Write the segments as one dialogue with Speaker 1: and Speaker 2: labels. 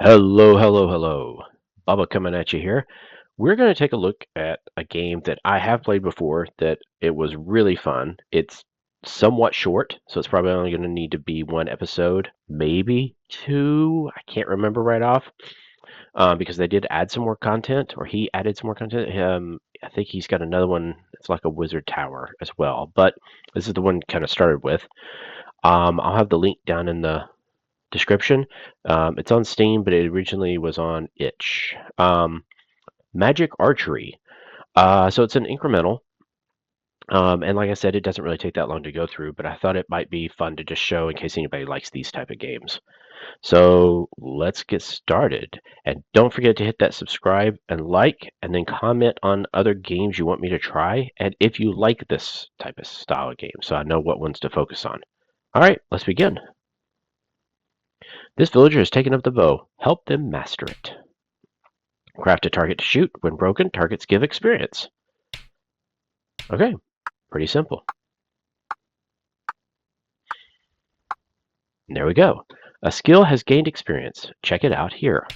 Speaker 1: Hello, hello, hello. Bubba coming at you here. We're going to take a look at a game that I have played before that it was really fun. It's somewhat short, so it's probably only going to need to be one episode, maybe two. I can't remember right off because they did add some more content, or he added some more content. I think he's got another one. It's like a wizard tower as well, but this is the one kind of started with. I'll have the link down in the description. It's on Steam, but it originally was on itch. Magic Archery. So it's an incremental. And like I said, it doesn't really take that long to go through, but I thought it might be fun to just show in case anybody likes these type of games. So let's get started. And don't forget to hit that subscribe and like, and then comment on other games you want me to try, and if you like this type of style of game, so I know what ones to focus on. All right, let's begin. This villager has taken up the bow. Help them master it. Craft a target to shoot. When broken, targets give experience. Okay, pretty simple. There we go. A skill has gained experience. Check it out here.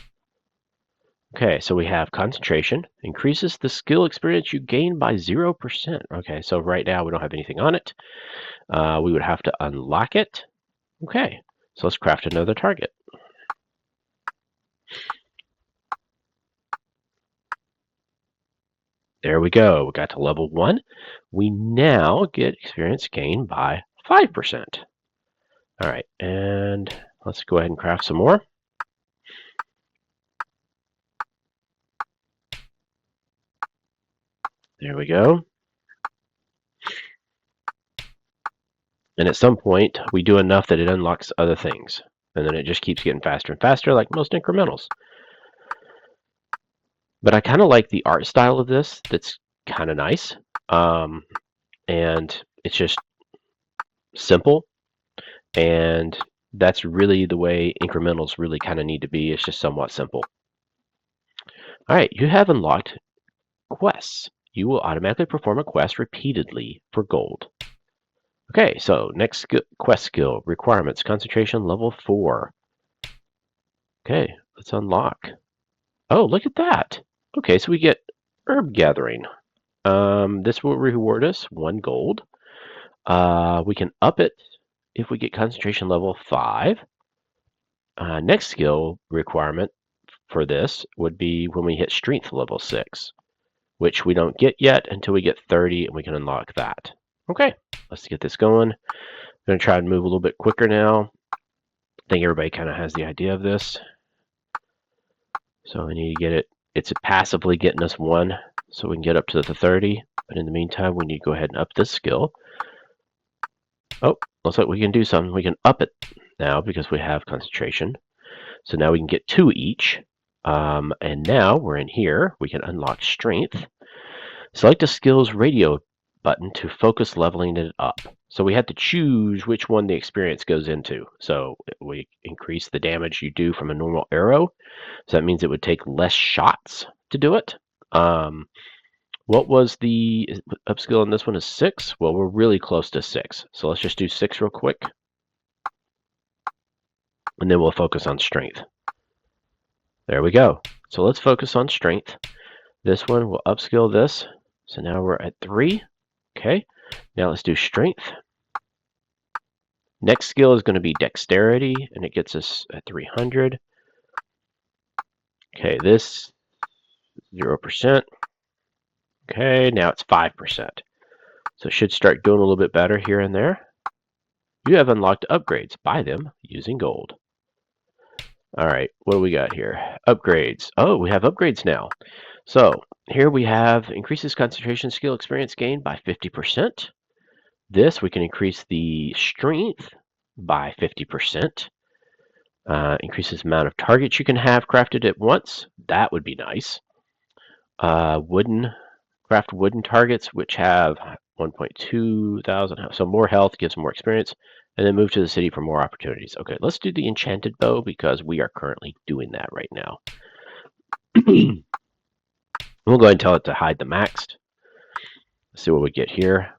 Speaker 1: Okay, so we have concentration. Increases the skill experience you gain by 0%. Okay, so right now we don't have anything on it. We would have to unlock it. Okay, so let's craft another target. There we go. We got to level 1. We now get experience gained by 5%. All right, and let's go ahead and craft some more. There we go. And at some point, we do enough that it unlocks other things. And then it just keeps getting faster and faster, like most incrementals. But I kind of like the art style of this. That's kind of nice. And it's just simple. And that's really the way incrementals really kind of need to be. It's just somewhat simple. All right, you have unlocked quests. You will automatically perform a quest repeatedly for gold. Okay, so next quest skill, requirements, concentration level 4. Okay, let's unlock. Oh, look at that. Okay, so we get herb gathering. This will reward us 1 gold. We can up it if we get concentration level 5. Next skill requirement for this would be when we hit strength level 6, which we don't get yet until we get 30, and we can unlock that. Okay, let's get this going. I'm going to try and move a little bit quicker now. I think everybody kind of has the idea of this. So we need to get it. It's passively getting us 1, so we can get up to the 30. But in the meantime, we need to go ahead and up this skill. Oh, looks like we can do something. We can up it now because we have concentration. So now we can get 2 each. And now we're in here. We can unlock strength. Select a skills radio button to focus leveling it up. So we have to choose which one the experience goes into. So we increase the damage you do from a normal arrow. So that means it would take less shots to do it. What was the upskill on this one is 6? Well, we're really close to 6. So let's just do 6 real quick. And then we'll focus on strength. There we go. So let's focus on strength. This one will upskill this. So now we're at 3. Okay. Now let's do strength. Next skill is going to be dexterity, and it gets us at 300. Okay, this 0%. Okay, now it's 5%. So it should start doing a little bit better here and there. You have unlocked upgrades. Buy them using gold. All right, what do we got here? Upgrades. Oh, we have upgrades now. So here we have increases concentration skill experience gain by 50%. This, we can increase the strength by 50%. Increases the amount of targets you can have crafted at once. That would be nice. Craft wooden targets, which have 1.2 thousand. So more health gives more experience. And then move to the city for more opportunities. Okay, let's do the enchanted bow because we are currently doing that right now. We'll go ahead and tell it to hide the maxed. Let's see what we get here.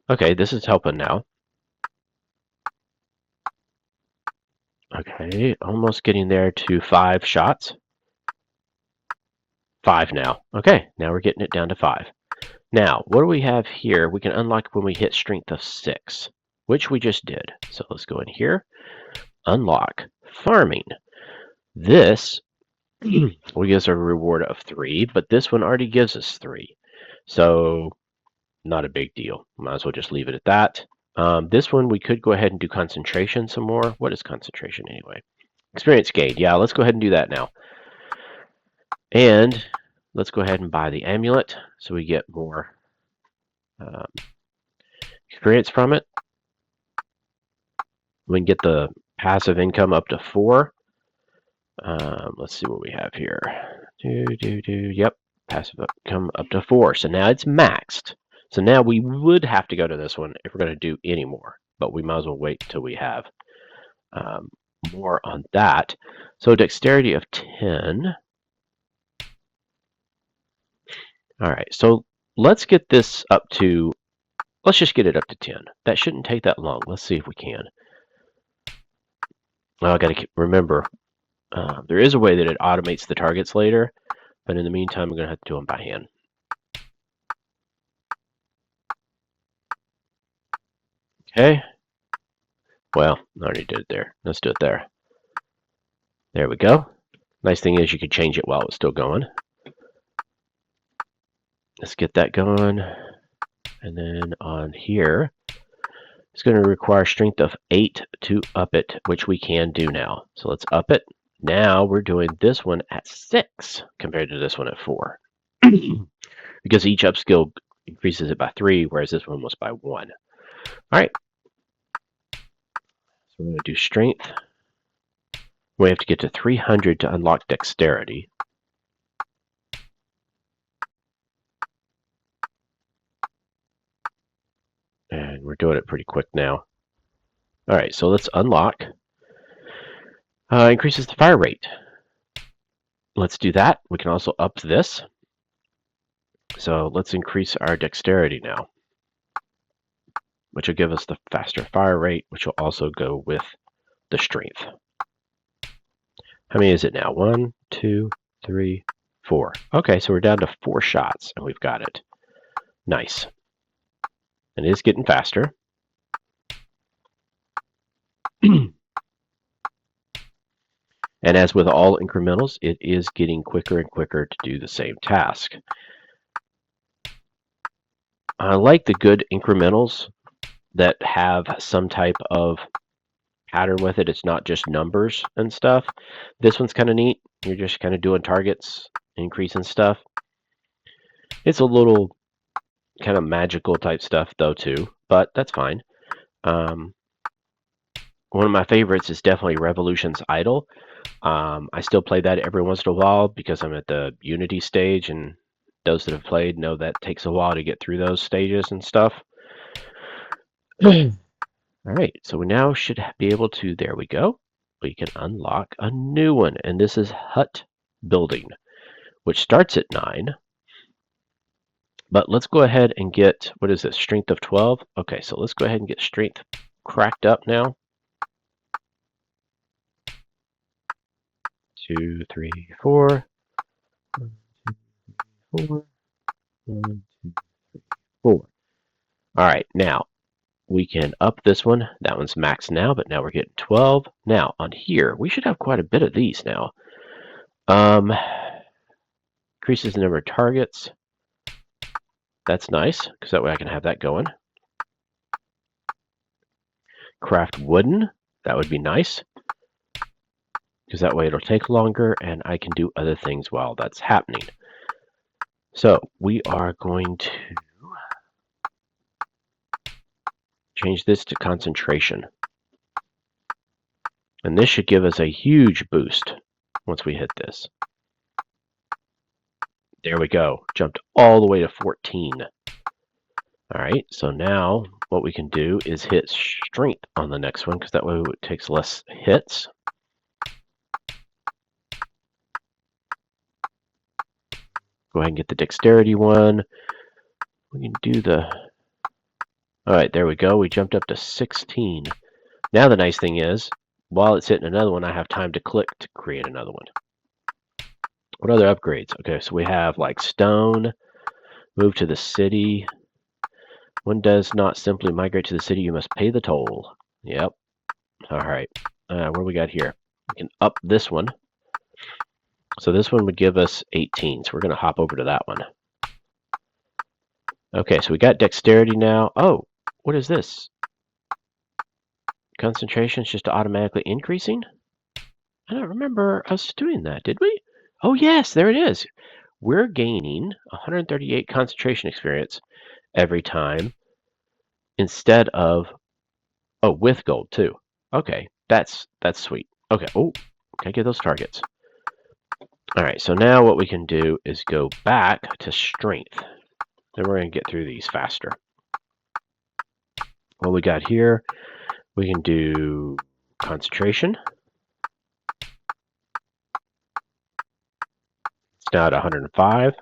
Speaker 1: Okay, this is helping now. Okay, almost getting there to 5 shots. 5 now. Okay, now we're getting it down to 5. Now, what do we have here? We can unlock when we hit strength of 6, which we just did. So let's go in here, unlock farming. This will give us a reward of 3, but this one already gives us 3. So not a big deal. Might as well just leave it at that. This one we could go ahead and do concentration some more. What is concentration anyway? Experience gain. Yeah, let's go ahead and do that now. And let's go ahead and buy the amulet so we get more experience from it. We can get the passive income up to 4. Let's see what we have here. Yep, passive income up to 4. So now it's maxed. So now we would have to go to this one if we're going to do any more, but we might as well wait until we have more on that. So dexterity of 10. All right, so let's get this up to, let's just get it up to 10. That shouldn't take that long. Let's see if we can. Well, I got to remember, there is a way that it automates the targets later, but in the meantime, I'm going to have to do them by hand. Okay. Well, I already did it there. Let's do it there. There we go. Nice thing is you could change it while it's still going. Let's get that going. And then on here, it's going to require strength of 8 to up it, which we can do now. So let's up it. Now we're doing this one at 6 compared to this one at 4. Because each up skill increases it by 3, whereas this one was by 1. All right. So we're going to do strength. We have to get to 300 to unlock dexterity. And we're doing it pretty quick now. All right, so let's unlock. Increases the fire rate. Let's do that. We can also up this. So let's increase our dexterity now, which will give us the faster fire rate, which will also go with the strength. How many is it now? 1, 2, 3, 4. Okay, so we're down to 4 shots, and we've got it. Nice. And it is getting faster. And as with all incrementals, it is getting quicker and quicker to do the same task. I like the good incrementals that have some type of pattern with it. It's not just numbers and stuff. This one's kind of neat. You're just kind of doing targets, increasing stuff. It's a little kind of magical type stuff though too, but that's fine. One of my favorites is definitely Revolution's Idol. I still play that every once in a while because I'm at the Unity stage, and those that have played know that takes a while to get through those stages and stuff. All right, so we now should be able to, there we go. We can unlock a new one, and this is Hut Building, which starts at 9. But let's go ahead and get, what is this, strength of 12? Okay, so let's go ahead and get strength cracked up now. 2, 3, 4. 1, 2, 3, 4. 1, 2, 3, 4. All right, now we can up this one. That one's maxed now, but now we're getting 12. Now on here, we should have quite a bit of these now. Increases the number of targets. That's nice, because that way I can have that going. Craft wooden. That would be nice, because that way it'll take longer and I can do other things while that's happening. So we are going to change this to concentration. And this should give us a huge boost once we hit this. There we go. Jumped all the way to 14. All right, so now what we can do is hit strength on the next one, because that way it takes less hits. Go ahead and get the dexterity one. We can do the... All right, there we go. We jumped up to 16. Now the nice thing is, while it's hitting another one, I have time to click to create another one. What other upgrades? Okay, so we have like stone, move to the city. One does not simply migrate to the city, you must pay the toll. Yep. All right. What do we got here? We can up this one. So this one would give us 18. So we're going to hop over to that one. Okay, so we got dexterity now. Oh, what is this? Concentration is just automatically increasing? I don't remember us doing that, did we? Oh, yes, there it is. We're gaining 138 concentration experience every time instead of, oh, with gold too. Okay, that's sweet. Okay, oh, can I get those targets? All right, so now what we can do is go back to strength. Then we're going to get through these faster. What we got here, we can do concentration. It's now at 105.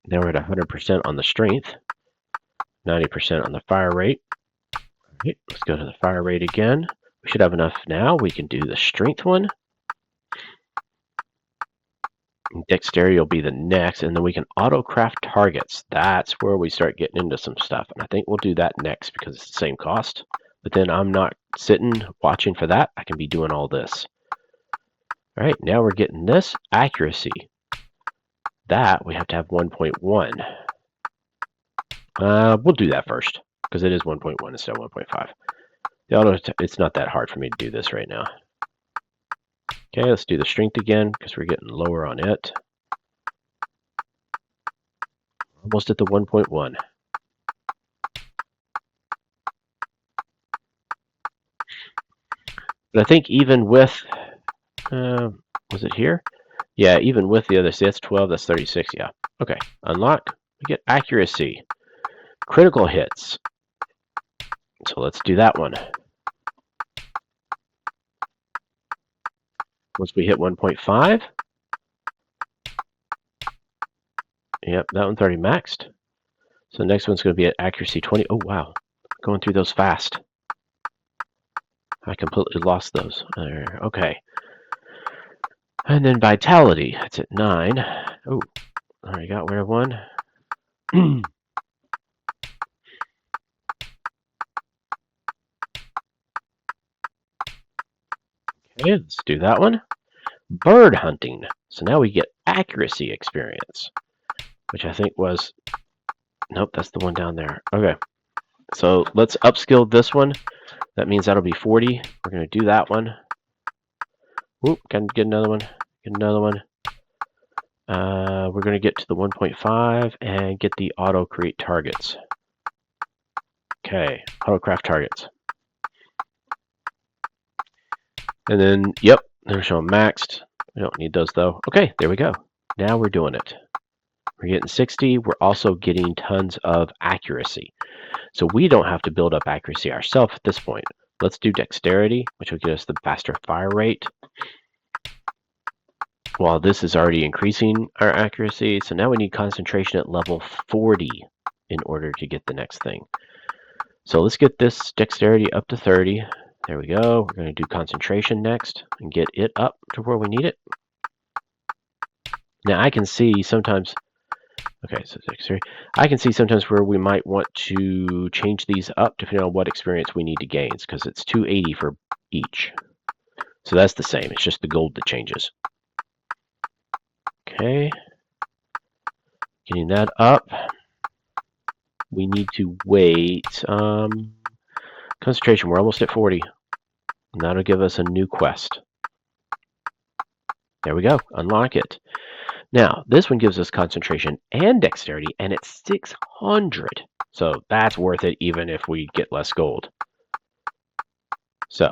Speaker 1: Now we're at 100% on the strength, 90% on the fire rate. All right, let's go to the fire rate again. We should have enough now. We can do the strength one. Dexterity will be the next, and then we can auto-craft targets. That's where we start getting into some stuff, and I think we'll do that next because it's the same cost. But then I'm not sitting watching for that. I can be doing all this. All right, now we're getting this accuracy. That we have to have 1.1. We'll do that first because it is 1.1 instead of 1.5. The auto, it's not that hard for me to do this right now. Okay, let's do the strength again because we're getting lower on it. Almost at the 1.1. But I think even with, was it here? Yeah, even with the other, see that's 12, that's 36, yeah. Okay, unlock, we get accuracy. Critical hits. So let's do that one. Once we hit 1.5. Yep, that one's already maxed. So the next one's going to be at accuracy 20. Oh, wow. Going through those fast. I completely lost those. Okay. And then vitality. That's at 9. Oh, already got rid of one. Okay, let's do that one. Bird hunting. So now we get accuracy experience, which I think was, nope, that's the one down there. Okay, so let's upskill this one. That means that'll be 40. We're going to do that one. Oop, can get another one. Get another one. We're going to get to the 1.5 and get the auto create targets. Okay, auto craft targets. And then, yep, they're showing maxed. We don't need those though. Okay, there we go. Now we're doing it. We're getting 60. We're also getting tons of accuracy. So we don't have to build up accuracy ourselves at this point. Let's do dexterity, which will get us the faster fire rate. While this is already increasing our accuracy, so now we need concentration at level 40 in order to get the next thing. So let's get this dexterity up to 30. There we go. We're going to do concentration next and get it up to where we need it. Now I can see sometimes, okay, so dexterity. I can see sometimes where we might want to change these up depending on what experience we need to gain, because it's 280 for each. So that's the same. It's just the gold that changes. Okay. Getting that up. We need to wait. Concentration, we're almost at 40. And that'll give us a new quest. There we go. Unlock it. Now, this one gives us concentration and dexterity, and it's 600. So that's worth it even if we get less gold. So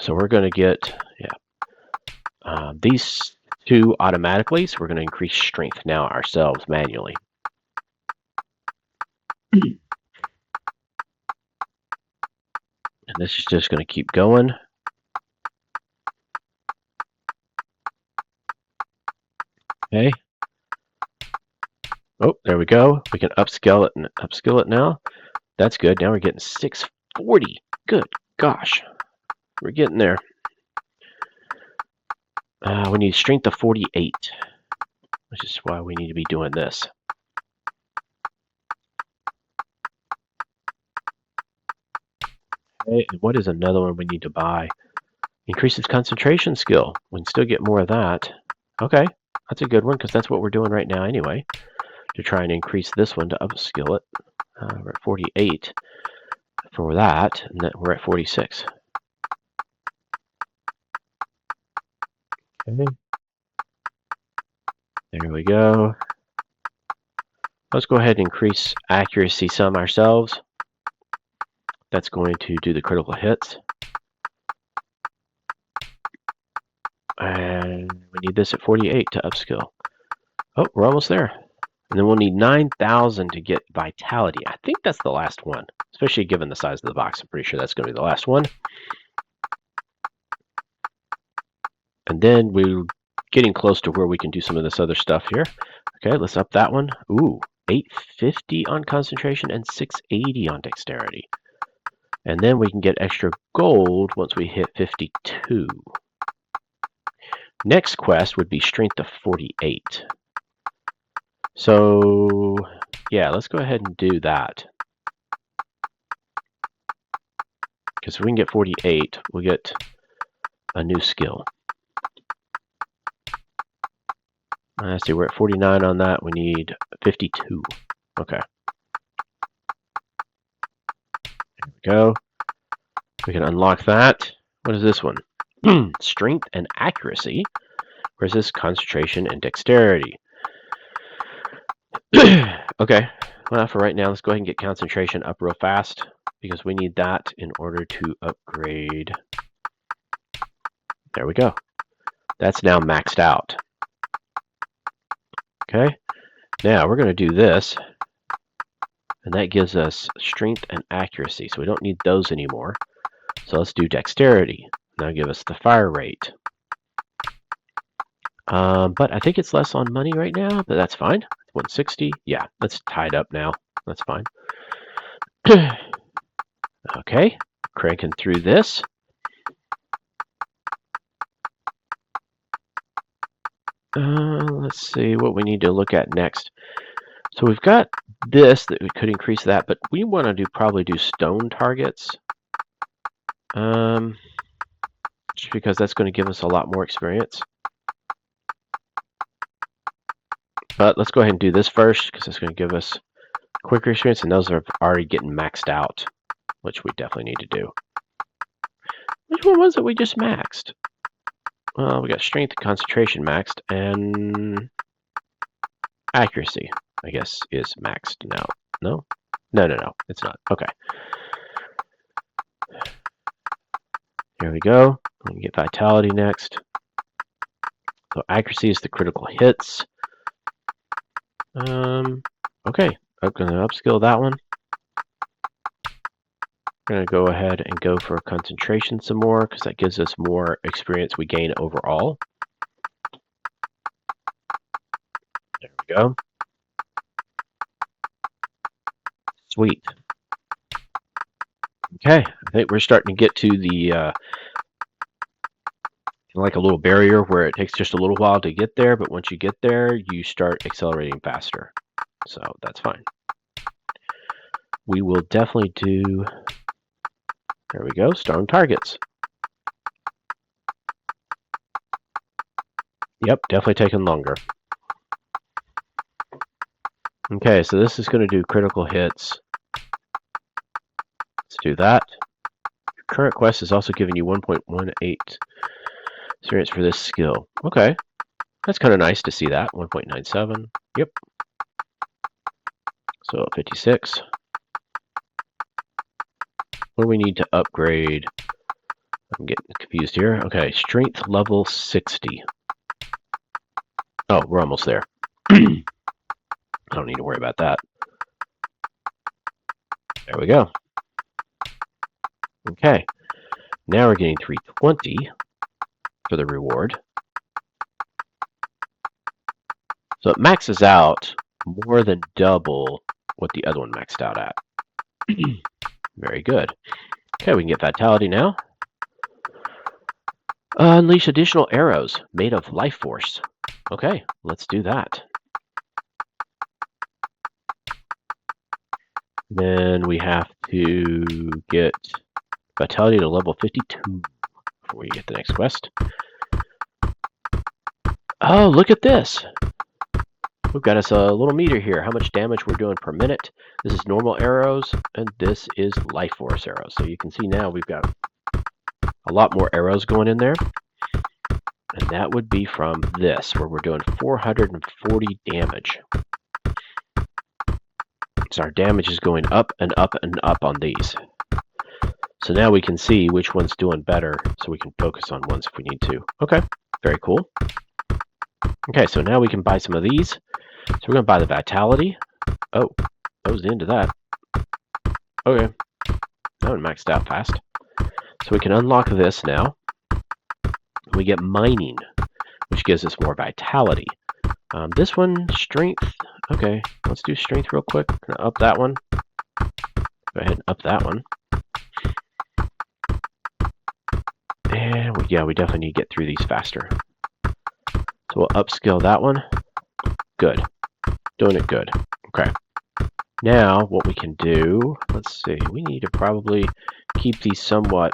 Speaker 1: we're going to get, yeah, these two automatically. So we're going to increase strength now ourselves manually. And this is just going to keep going. Okay. Oh, there we go. We can upscale it and upskill it now. That's good. Now we're getting 640. Good gosh. We're getting there. We need strength of 48, which is why we need to be doing this. Okay, and what is another one we need to buy? Increases concentration skill. We can still get more of that. Okay, that's a good one because that's what we're doing right now anyway. To try and increase this one to upskill it. We're at 48 for that, and then we're at 46. Okay. There we go. Let's go ahead and increase accuracy some ourselves. That's going to do the critical hits. And we need this at 48 to upskill. Oh, we're almost there. And then we'll need 9,000 to get vitality. I think that's the last one, especially given the size of the box. I'm pretty sure that's going to be the last one. And then we're getting close to where we can do some of this other stuff here. Okay, let's up that one. Ooh, 850 on concentration and 680 on dexterity. And then we can get extra gold once we hit 52. Next quest would be strength of 48. So, yeah, let's go ahead and do that. Because if we can get 48, we'll get a new skill. Let's see, we're at 49 on that. We need 52. Okay. There we go. We can unlock that. What is this one? Strength and accuracy versus concentration and dexterity. Okay. Well, for right now, let's go ahead and get concentration up real fast because we need that in order to upgrade. There we go. That's now maxed out. Okay. Now we're going to do this, and that gives us strength and accuracy. So we don't need those anymore. So let's do dexterity. That'll give us the fire rate. But I think it's less on money right now, but that's fine. 160. Yeah, that's tied up now. That's fine. Okay, cranking through this. Let's see what we need to look at next. So we've got this that we could increase that, but we want to probably do stone targets. Just because that's going to give us a lot more experience. But let's go ahead and do this first because it's going to give us quicker experience, and those are already getting maxed out, which we definitely need to do. Which one was it we just maxed? Well, we got strength and concentration maxed, and accuracy, I guess, is maxed now. No? No, it's not. Okay. Here we go. We can get vitality next. So accuracy is the critical hits. Okay, I'm going to upskill that one. We're going to go ahead and go for concentration some more because that gives us more experience we gain overall. There we go. Sweet. Okay, I think we're starting to get to the like a little barrier where it takes just a little while to get there, but once you get there, you start accelerating faster. So that's fine. We will definitely do, there we go, stone targets. Yep, definitely taking longer. Okay, so this is going to do critical hits. Let's do that. Your current quest is also giving you 1.18 experience for this skill. Okay, that's kind of nice to see that. 1.97. Yep. So 56. What do we need to upgrade? I'm getting confused here. Okay, strength level 60. Oh, we're almost there. I don't need to worry about that. There we go. Okay, now we're getting 320 for the reward. So it maxes out more than double what the other one maxed out at. Very good. Okay, we can get vitality now. Unleash additional arrows made of life force. Okay, let's do that. Then we have to get vitality to level 52 before we get the next quest. Oh, look at this! We've got us a little meter here, how much damage we're doing per minute. This is normal arrows, and this is life force arrows. So you can see now we've got a lot more arrows going in there. And that would be from this, where we're doing 440 damage. So our damage is going up and up and up on these. So now we can see which one's doing better, so we can focus on ones if we need to. Okay, very cool. Okay, so now we can buy some of these. So we're going to buy the vitality. Oh, that was the end of that. Okay, that one maxed out fast. So we can unlock this now. We get mining, which gives us more vitality. This one, strength. Okay, let's do strength real quick. Gonna up that one. Go ahead and up that one. And yeah, we definitely need to get through these faster. So we'll upskill that one. Good. Doing it good. Okay. Now, what we can do, let's see, we need to probably keep these somewhat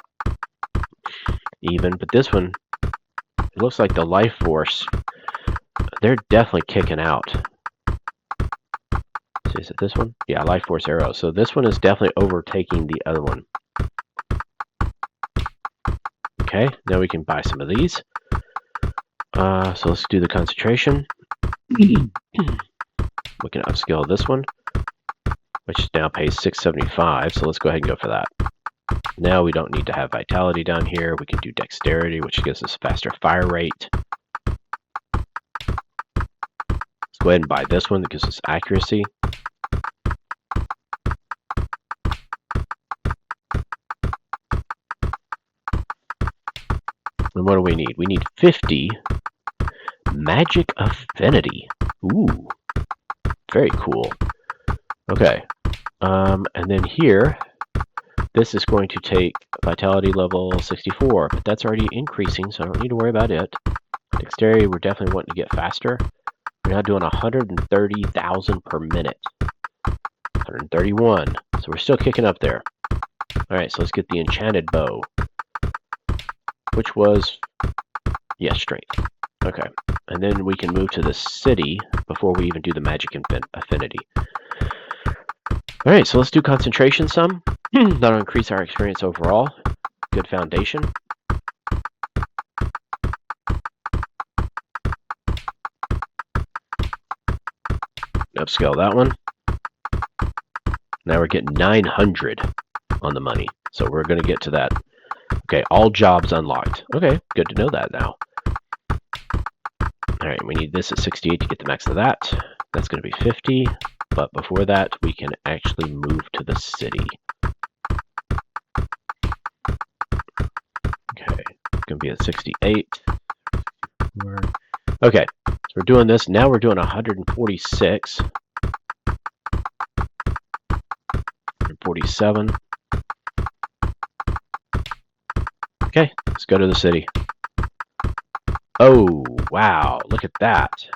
Speaker 1: even, but this one, it looks like the life force, they're definitely kicking out. So is it this one? Yeah, life force arrow. So this one is definitely overtaking the other one. Okay, now we can buy some of these. So let's do the concentration. We can upscale this one, which now pays 675. So let's go ahead and go for that. Now we don't need to have vitality down here. We can do dexterity, which gives us faster fire rate. Let's go ahead and buy this one that gives us accuracy. And what do we need? We need 50 magic affinity. Ooh, very cool. Okay, and then here, this is going to take vitality level 64, but that's already increasing, so I don't need to worry about it. Dexterity, we're definitely wanting to get faster. We're now doing 130,000 per minute. 131, so we're still kicking up there. Alright, so let's get the enchanted bow, which was, yes, strength. Okay, and then we can move to the city before we even do the magic affinity. Alright, so let's do concentration some. That'll increase our experience overall. Good foundation. Upscale that one. Now we're getting 900 on the money. So we're going to get to that. Okay, all jobs unlocked. Okay, good to know that now. Alright, we need this at 68 to get the max of that. That's going to be 50. But before that, we can actually move to the city. Okay, it's going to be at 68. Okay, so we're doing this. Now we're doing 146. 147. Okay, let's go to the city. Oh, wow, look at that.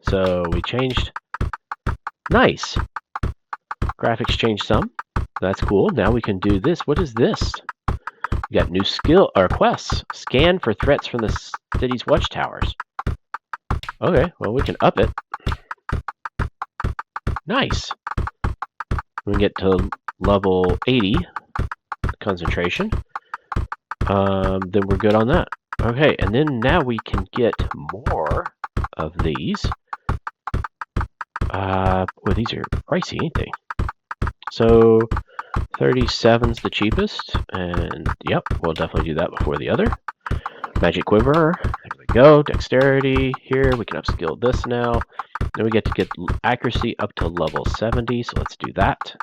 Speaker 1: So we changed. Nice. Graphics changed some. That's cool. Now we can do this. What is this? We got new skill or quests. Scan for threats from the city's watchtowers. Okay, well we can up it. Nice. We can get to level 80 concentration. Then we're good on that. Okay, and then now we can get more of these. Well, these are pricey, ain't they? So 37's the cheapest, and yep, we'll definitely do that before the other. Magic quiver, there we go. Dexterity, here we can upskill this now. Then we get to get accuracy up to level 70, so let's do that.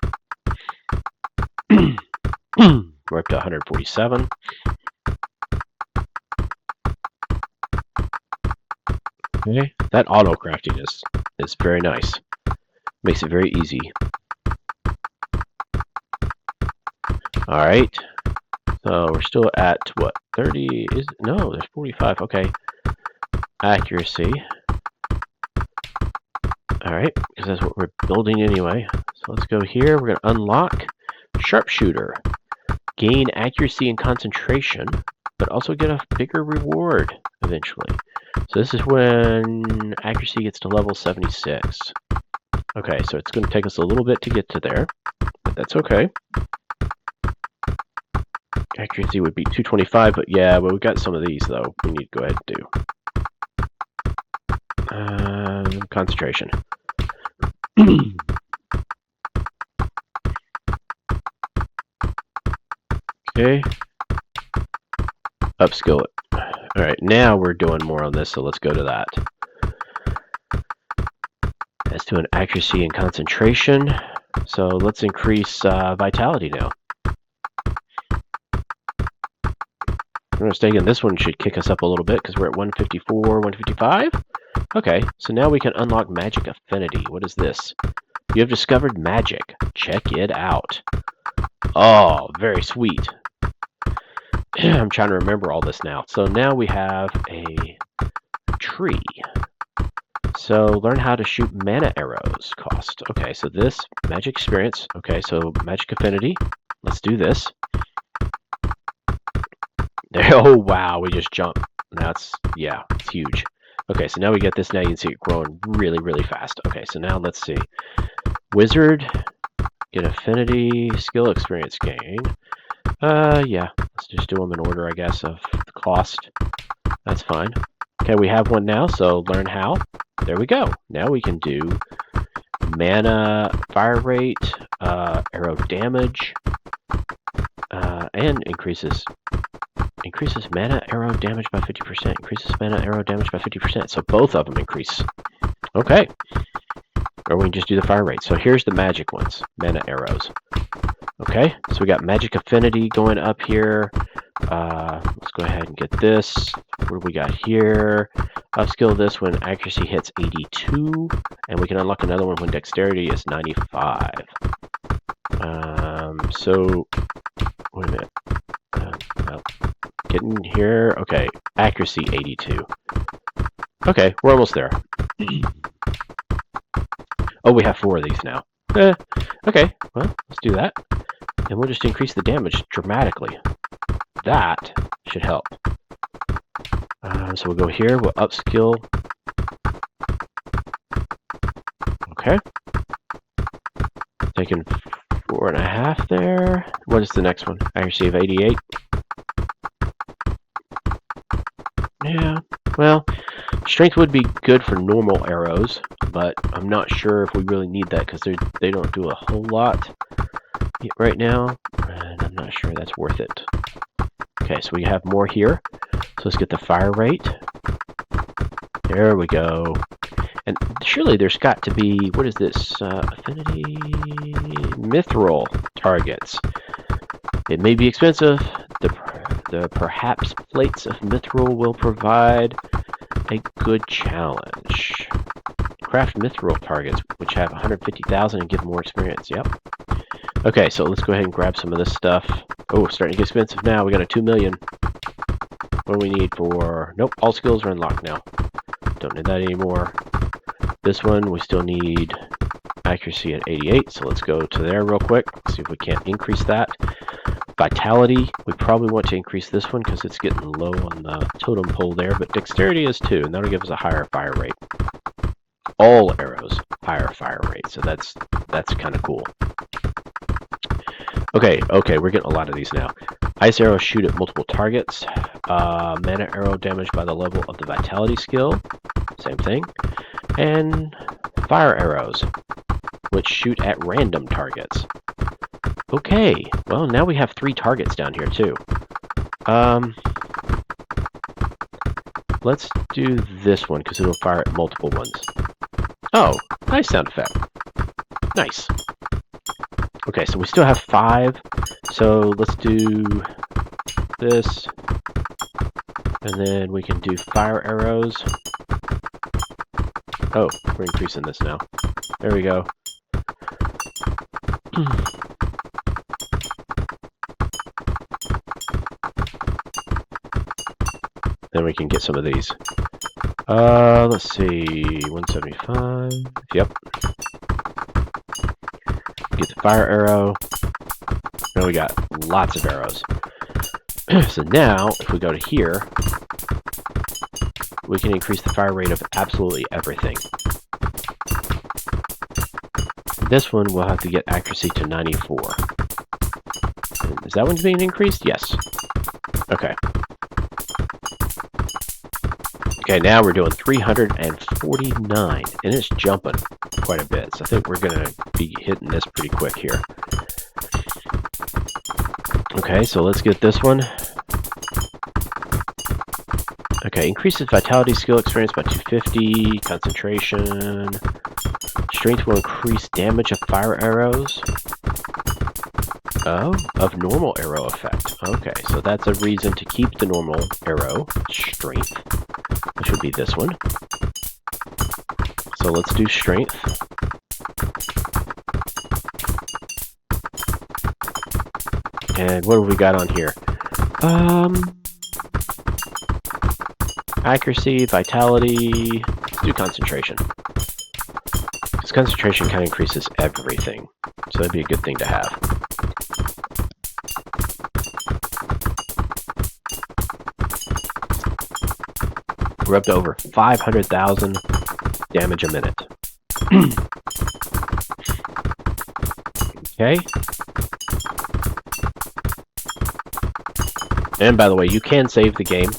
Speaker 1: We're up to 147. Okay, that auto crafting is very nice. Makes it very easy. All right. So we're still at what? 30 is no, there's 45. Okay. Accuracy. All right, because that's what we're building anyway. So let's go here. We're going to unlock Sharpshooter. Gain accuracy and concentration, but also get a bigger reward eventually. So this is when accuracy gets to level 76. Okay, so it's going to take us a little bit to get to there, but that's okay. Accuracy would be 225, but yeah, well, we've got some of these, though, we need to go ahead and do. Concentration. Okay. Upskill it. Alright, now we're doing more on this, so let's go to that. Let's do an accuracy and concentration. So let's increase vitality now. If I'm not mistaken, this one should kick us up a little bit because we're at 154, 155. Okay, so now we can unlock magic affinity. What is this? You have discovered magic. Check it out. Oh, very sweet. I'm trying to remember all this now. So now we have a tree. So learn how to shoot mana arrows cost. Okay, so this magic experience. Okay, so magic affinity. Let's do this. There. Oh wow, we just jumped. That's yeah, it's huge. Okay, so now we get this. Now you can see it growing really, really fast. Okay, so now let's see. Wizard, get affinity, skill experience gain. Yeah, let's just do them in order, I guess, of the cost. That's fine. Okay, we have one now, so learn how. There we go. Now we can do mana, fire rate, arrow damage, and increases mana arrow damage by 50%. Increases mana arrow damage by 50%. So both of them increase. Okay. Or we can just do the fire rate. So here's the magic ones, mana arrows. Okay, so we got magic affinity going up here. Let's go ahead and get this. What do we got here? Upskill this when accuracy hits 82, and we can unlock another one when dexterity is 95. So wait a minute. Getting here. Okay, accuracy 82. Okay, we're almost there. Oh, we have 4 of these now. Okay, well, let's do that. And we'll just increase the damage dramatically. That should help. So we'll go here, we'll upskill. Okay. Taking 4.5 there. What is the next one? Accuracy of 88. Yeah, well, strength would be good for normal arrows, but I'm not sure if we really need that because they don't do a whole lot right now, and I'm not sure that's worth it. Okay, so we have more here. So let's get the fire rate. There we go. And surely there's got to be, what is this? Affinity mithril targets. It may be expensive. The perhaps plates of mithril will provide a good challenge. Craft mithril targets, which have 150,000 and give more experience. Yep. Okay, so let's go ahead and grab some of this stuff. Oh, starting to get expensive now. We got a 2 million. What do we need for... Nope, all skills are unlocked now. Don't need that anymore. This one, we still need accuracy at 88, so let's go to there real quick. See if we can't increase that. Vitality, we probably want to increase this one because it's getting low on the totem pole there, but dexterity is 2, and that'll give us a higher fire rate. All arrows, higher fire rate, so that's kind of cool. Okay, we're getting a lot of these now. Ice arrows shoot at multiple targets. Mana arrow damage by the level of the vitality skill. Same thing. And fire arrows, which shoot at random targets. Okay, well now we have 3 targets down here too. Let's do this one because it'll fire at multiple ones. Oh, nice sound effect. Nice. Okay, so we still have 5. So let's do this. And then we can do fire arrows. Oh, we're increasing this now. There we go. Then we can get some of these. Let's see, 175. Yep. Get the fire arrow. Now we got lots of arrows. So now, if we go to here, we can increase the fire rate of absolutely everything. This one will have to get accuracy to 94. Is that one being increased? Yes. Okay. Okay, now we're doing 349, and it's jumping quite a bit. So I think we're going to be hitting this pretty quick here. Okay, so let's get this one. Okay, increases vitality, skill experience by 250, concentration. Strength will increase damage of fire arrows. Oh, of normal arrow effect. Okay, so that's a reason to keep the normal arrow strength, which would be this one. So let's do strength. And what have we got on here? Accuracy, vitality. Let's do concentration. Because concentration kind of increases everything. So that'd be a good thing to have. We're up to over 500,000 damage a minute. Okay. And by the way, you can save the game.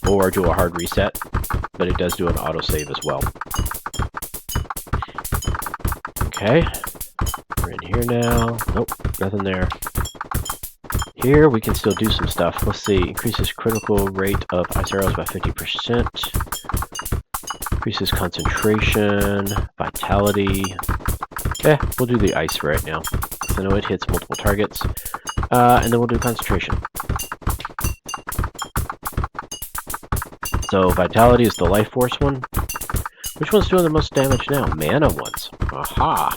Speaker 1: Or do a hard reset. But it does do an autosave as well. Okay. We're in here now. Nope, nothing there. Here we can still do some stuff. Let's see. Increases critical rate of ice arrows by 50%. Increases concentration, vitality. We'll do the ice right now. I know it hits multiple targets. And then we'll do concentration. So vitality is the life force one. Which one's doing the most damage now? Mana ones. Aha.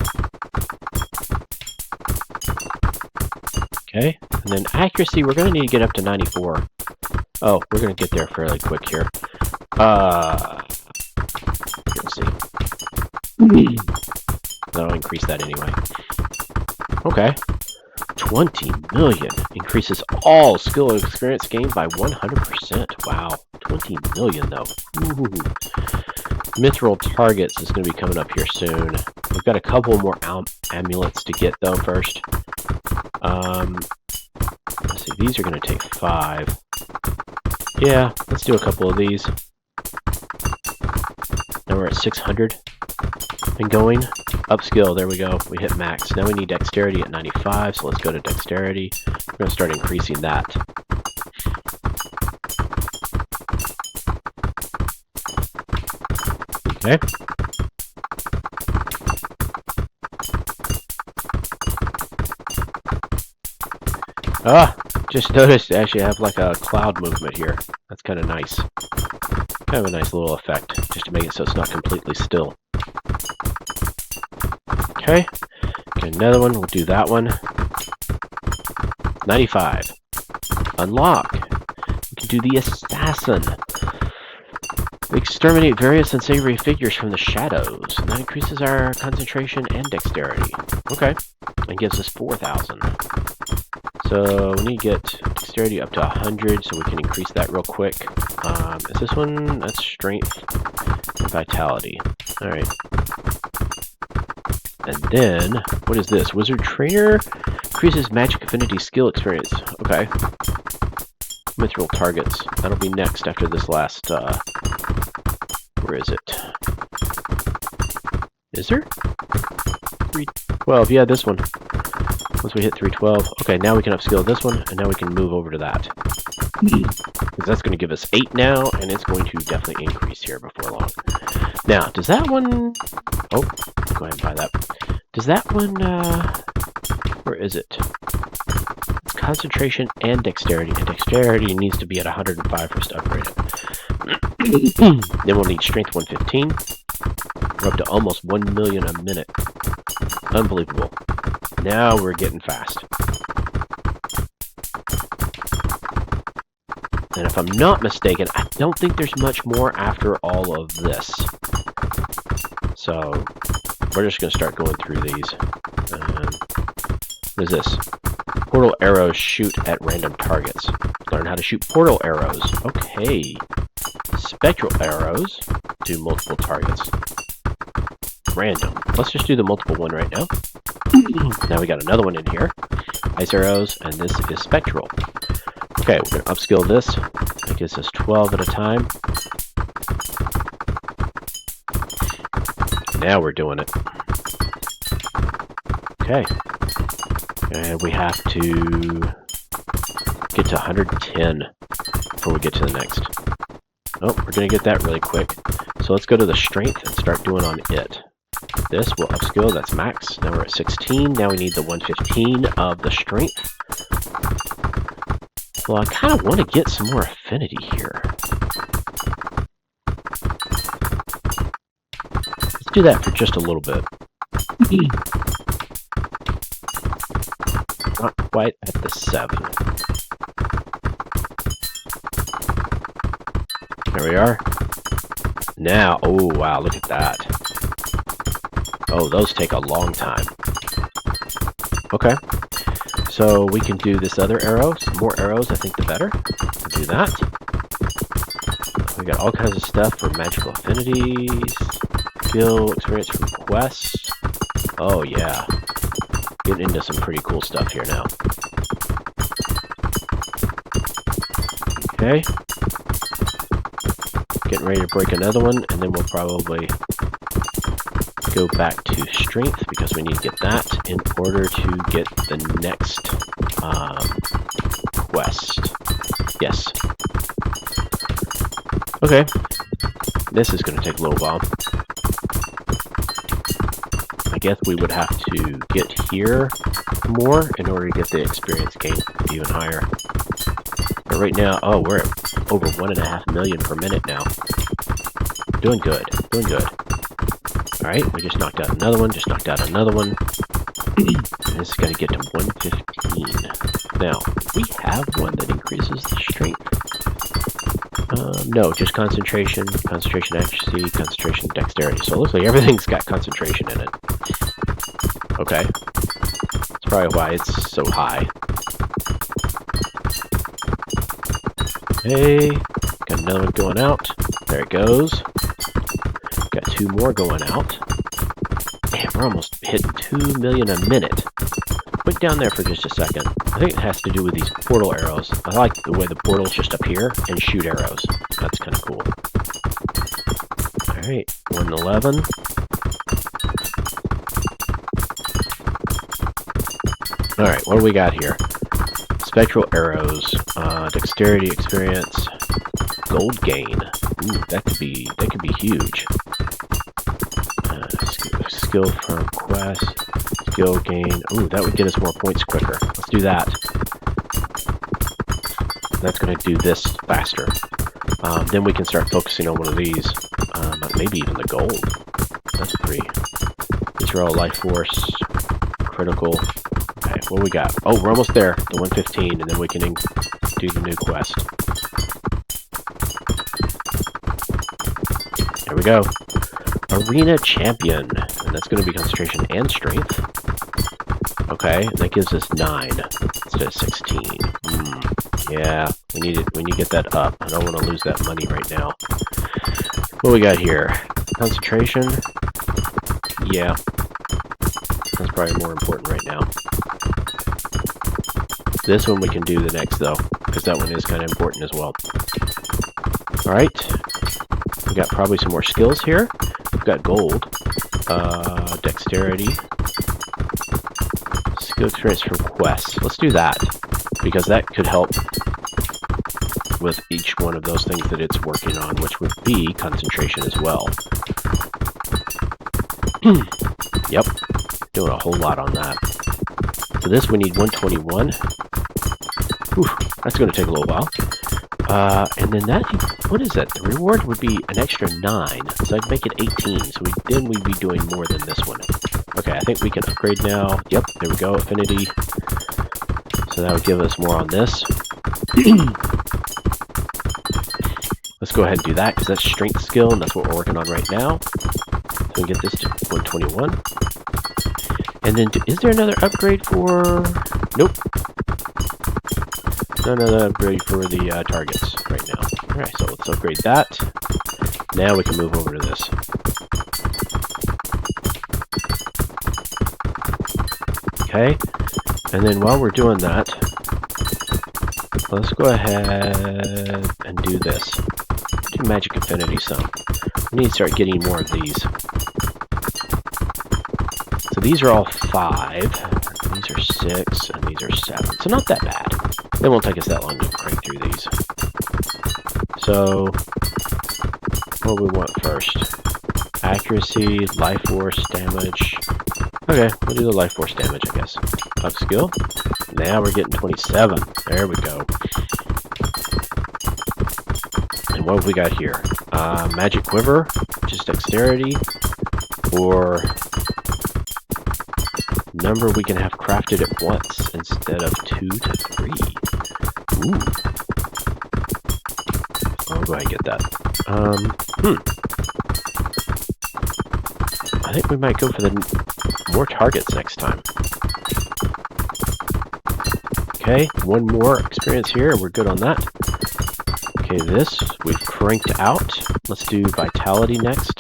Speaker 1: Okay. And then accuracy, we're going to need to get up to 94. Oh, we're going to get there fairly quick here. Let's see. That'll increase that anyway. Okay. 20 million. Increases all skill and experience gained by 100%. Wow. 20 million, though. Ooh. Mithril targets is going to be coming up here soon. We've got a couple more amulets to get, though, first. Let's see. These are going to take 5. Yeah, let's do a couple of these. Now we're at 600 and going. Upskill, there we go. We hit max. Now we need dexterity at 95, so let's go to dexterity. We're going to start increasing that. Okay. Just noticed I actually have like a cloud movement here. That's kind of nice. Kind of a nice little effect, just to make it so it's not completely still. Okay. Get another one. We'll do that one. 95. Unlock. We can do the assassin. We exterminate various unsavory figures from the shadows, and that increases our concentration and dexterity. Okay. And gives us 4,000. So we need to get dexterity up to 100, so we can increase that real quick. Is this one? That's strength and vitality. Alright. And then, what is this? Wizard Trainer increases magic affinity skill experience. Okay. Mithril targets. That'll be next after this last, where is it? Is there? 312. Yeah, this one. Once we hit 312. Okay, now we can upskill this one, and now we can move over to that. Because that's going to give us 8 now, and it's going to definitely increase here before long. Now, does that one... Oh, go ahead and buy that. Does that one, where is it? It's concentration and dexterity needs to be at 105 for us to upgrade it. Then we'll need strength 115. We're up to almost 1 million a minute. Unbelievable. Now we're getting fast. And if I'm not mistaken, I don't think there's much more after all of this. So we're just going to start going through these. What is this? Portal arrows shoot at random targets. Learn how to shoot portal arrows. Okay. Spectral arrows do multiple targets. Random. Let's just do the multiple one right now. Now we got another one in here. Ice arrows, and this is spectral. Okay, we're going to upskill this. That gives us 12 at a time. Now we're doing it. Okay. And we have to get to 110 before we get to the next. Oh, we're going to get that really quick. So let's go to the strength and start doing on it. This will upskill, that's max. Now we're at 16. Now we need the 115 of the strength. Well, I kind of want to get some more affinity here. Let's do that for just a little bit. Not quite at the 7. There we are. Now, oh wow, look at that. Oh, those take a long time. Okay. So we can do this other arrow. Some more arrows, I think the better. We'll do that. We got all kinds of stuff for magical affinities. Skill, experience from quests. Oh yeah. Getting into some pretty cool stuff here now. Okay. Getting ready to break another one, and then we'll probably go back to strength because we need to get that in order to get the next quest. Yes. Okay. This is going to take a little while. I guess we would have to get here more in order to get the experience gain even higher. But right now, oh, we're at over 1.5 million per minute now. Doing good. Doing good. Alright, we just knocked out another one, just knocked out another one. And this is going to get to 115. Now, we have one that increases the strength. No, just concentration, concentration accuracy, concentration dexterity. So it looks like everything's got concentration in it. Okay. That's probably why it's so high. Hey, got another one going out. There it goes. Got 2 more going out. Man, we're almost hitting 2 million a minute. Put down there for just a second. I think it has to do with these portal arrows. I like the way the portals just appear and shoot arrows. That's kind of cool. Alright, 111. Alright, what do we got here? Spectral arrows, dexterity experience, gold gain. Ooh, that could be huge. Skill from quest, skill gain. Ooh, that would get us more points quicker. Let's do that. That's going to do this faster. Then we can start focusing on one of these. Maybe even the gold. That's free. These are all life force, critical. Okay, what we got? Oh, we're almost there. The 115, and then we can do the new quest. There we go. Arena Champion. And that's going to be concentration and strength. Okay, and that gives us 9 instead of 16. Yeah, we need to get that up. I don't want to lose that money right now. What we got here? Concentration. Yeah. That's probably more important right now. This one we can do the next, though, because that one is kind of important as well. Alright. We got probably some more skills here. We've got gold. Dexterity. Skill experience from quests. Let's do that, because that could help with each one of those things that it's working on, which would be concentration as well. Yep. Doing a whole lot on that. For this, we need 121. Whew, that's going to take a little while. And then that, what is that? The reward would be an extra 9. So I'd make it 18. So we'd be doing more than this one. Okay. Okay, I think we can upgrade now. Yep, there we go, affinity. So that would give us more on this. Let's go ahead and do that, because that's strength skill, and that's what we're working on right now. So we get this to 121. And then, is there another upgrade for... Nope. Not another upgrade for the targets right now. Alright, so let's upgrade that. Now we can move over to this. Okay, and then while we're doing that, let's go ahead and do this. Do magic affinity some. We need to start getting more of these. So these are all 5, these are 6, and these are 7. So not that bad. It won't take us that long to crank through these. So, what do we want first? Accuracy, life force, damage. Okay, we'll do the life force damage, I guess. Up skill. Now we're getting 27. There we go. And what have we got here? Magic quiver, just dexterity, or number we can have crafted at once instead of 2 to 3. Ooh. I'll go ahead and get that. I think we might go for the more targets next time. Okay, one more experience here, and we're good on that. Okay, this we've cranked out. Let's do vitality next.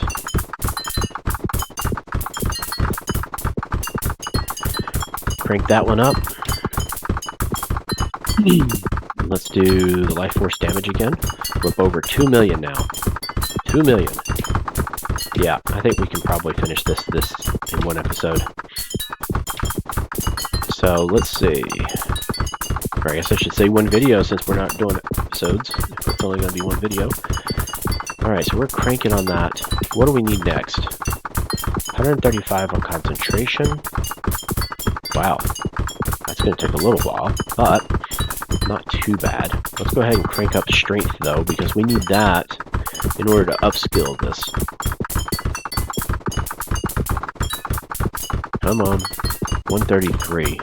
Speaker 1: Crank that one up. Let's do the life force damage again. We're up over 2 million now. 2 million. Yeah, I think we can probably finish this in one episode. So let's see. Or I guess I should say one video since we're not doing episodes. If it's only going to be one video. Alright, so we're cranking on that. What do we need next? 135 on concentration. Wow. That's going to take a little while, but not too bad. Let's go ahead and crank up strength though, because we need that in order to upskill this. Come on. 133.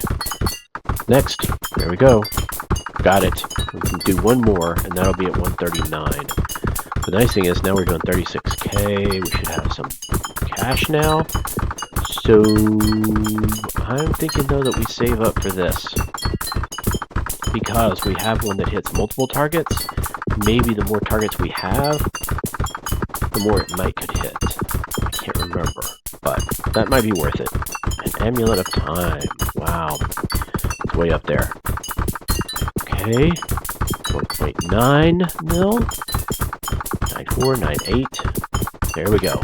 Speaker 1: Next. There we go. Got it. We can do one more, and that'll be at 139. The nice thing is, now we're doing 36k. We should have some cash now. So, I'm thinking, though, that we save up for this. Because we have one that hits multiple targets. Maybe the more targets we have, the more it might could hit. I can't remember. But that might be worth it. An amulet of time. Wow. It's way up there. Okay. 1.9 mil. 9.4, 9.8. There we go.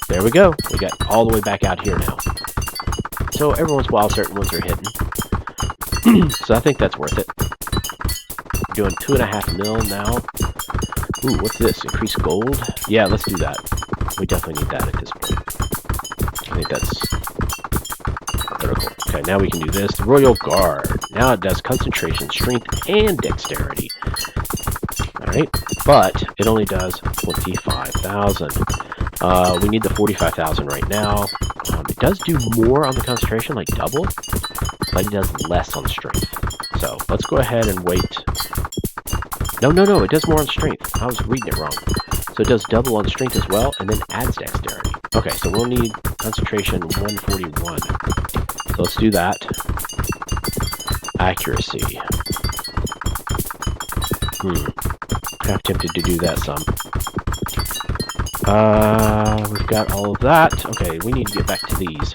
Speaker 1: There we go. We got all the way back out here now. So every once in a while, certain ones are hidden. So I think that's worth it. We're doing 2.5 mil now. Ooh, what's this? Increased gold? Yeah, let's do that. We definitely need that at this point. I think that's critical. Okay, now we can do this. The Royal Guard. Now it does concentration, strength, and dexterity. Alright, but it only does 25,000. We need the 45,000 right now. It does do more on the concentration, like double, but it does less on strength. So let's go ahead and wait. No, it does more on strength. I was reading it wrong. So it does double on strength as well, and then adds dexterity. Okay, so we'll need concentration 141. So let's do that. Accuracy. Half tempted to do that some. We've got all of that. Okay, we need to get back to these.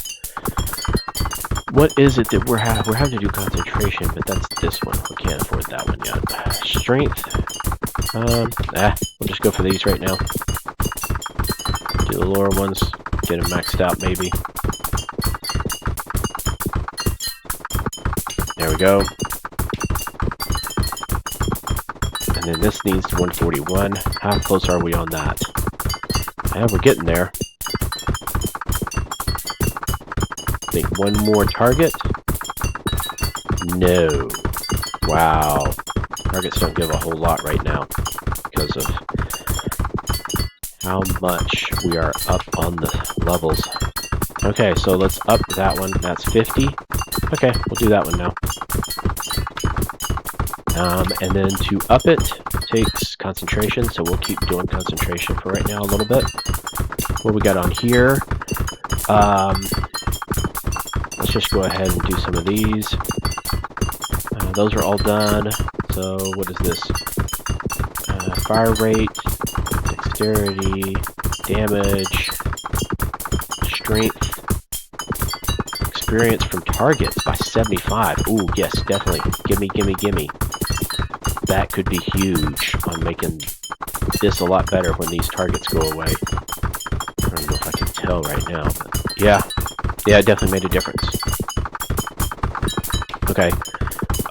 Speaker 1: What is it that we're having to do concentration, but that's this one. We can't afford that one yet. Strength. We'll just go for these right now. Do the lower ones. Get them maxed out, maybe. There we go. And then this needs 141. How close are we on that? Yeah, we're getting there. I think one more target. No. Wow. Targets don't give a whole lot right now because of how much we are up on the levels. Okay, so let's up that one. That's 50. Okay, we'll do that one now. And then to up it takes concentration, so we'll keep doing concentration for right now a little bit. What we got on here? Let's just go ahead and do some of these. Those are all done. So what is this? Fire rate, dexterity, damage, strength, experience from targets by 75. Ooh, yes, definitely. Gimme, gimme, gimme. That could be huge on making this a lot better when these targets go away. I don't know if I can tell right now, but yeah, it definitely made a difference. Okay,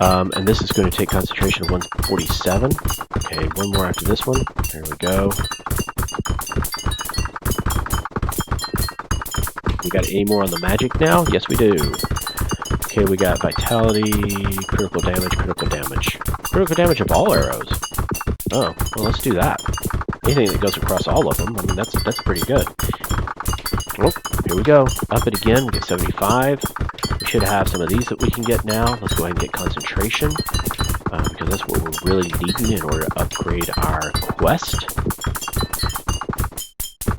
Speaker 1: and this is going to take concentration of 147. Okay, one more after this one. There we go. We got any more on the magic now? Yes, we do. Okay, we got vitality, critical damage, critical damage. Critical damage of all arrows. Oh, well, let's do that. Anything that goes across all of them, I mean, that's pretty good. Oh, here we go. Up it again, we get 75. We should have some of these that we can get now. Let's go ahead and get concentration, because that's what we're really needing in order to upgrade our quest.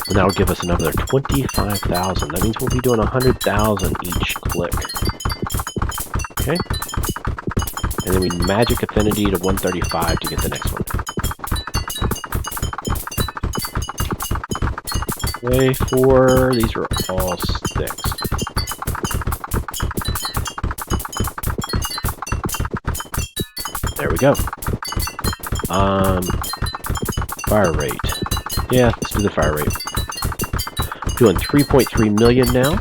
Speaker 1: And that will give us another 25,000. That means we'll be doing 100,000 each click. Okay. And then we magic affinity to 135 to get the next one. Okay, 4. These are all sticks. There we go. Fire rate. Yeah, let's do the fire rate. Doing 3.3 million now.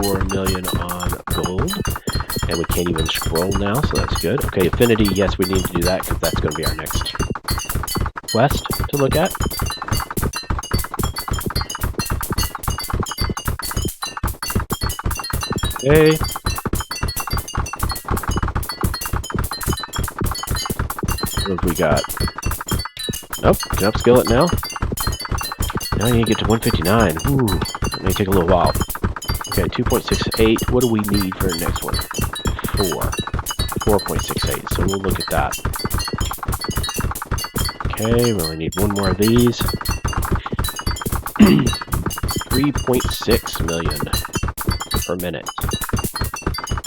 Speaker 1: 4 million on gold. And we can't even scroll now, so that's good. Okay, affinity, yes, we need to do that because that's going to be our next quest to look at. Okay. What have we got? Nope, can upskill it now. Now you need to get to 159. Ooh, that may take a little while. Okay, 2.68. What do we need for the next one? 4.68. So we'll look at that. Okay, we only need one more of these. 3.6 million per minute.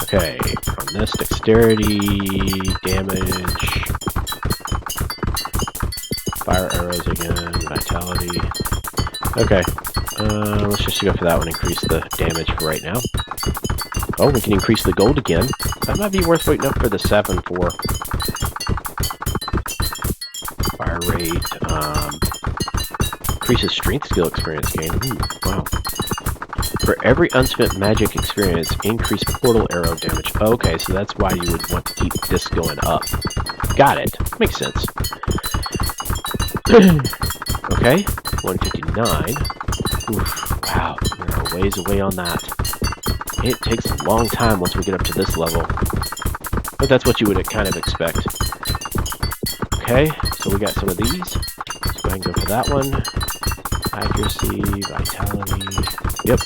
Speaker 1: Okay, on this, dexterity, damage, fire arrows again, vitality. Okay, let's just go for that one, increase the damage for right now. Oh, we can increase the gold again. That might be worth waiting up for the 7 for. Fire rate, increases strength skill experience gain. Ooh, wow. For every unspent magic experience, increase portal arrow damage. Okay, so that's why you would want to keep this going up. Got it. Makes sense. Okay, 159. Oof, wow, we're a ways away on that. It takes a long time once we get up to this level. But that's what you would kind of expect. Okay, so we got some of these. Let's go ahead and go for that one. Accuracy, vitality. Yep.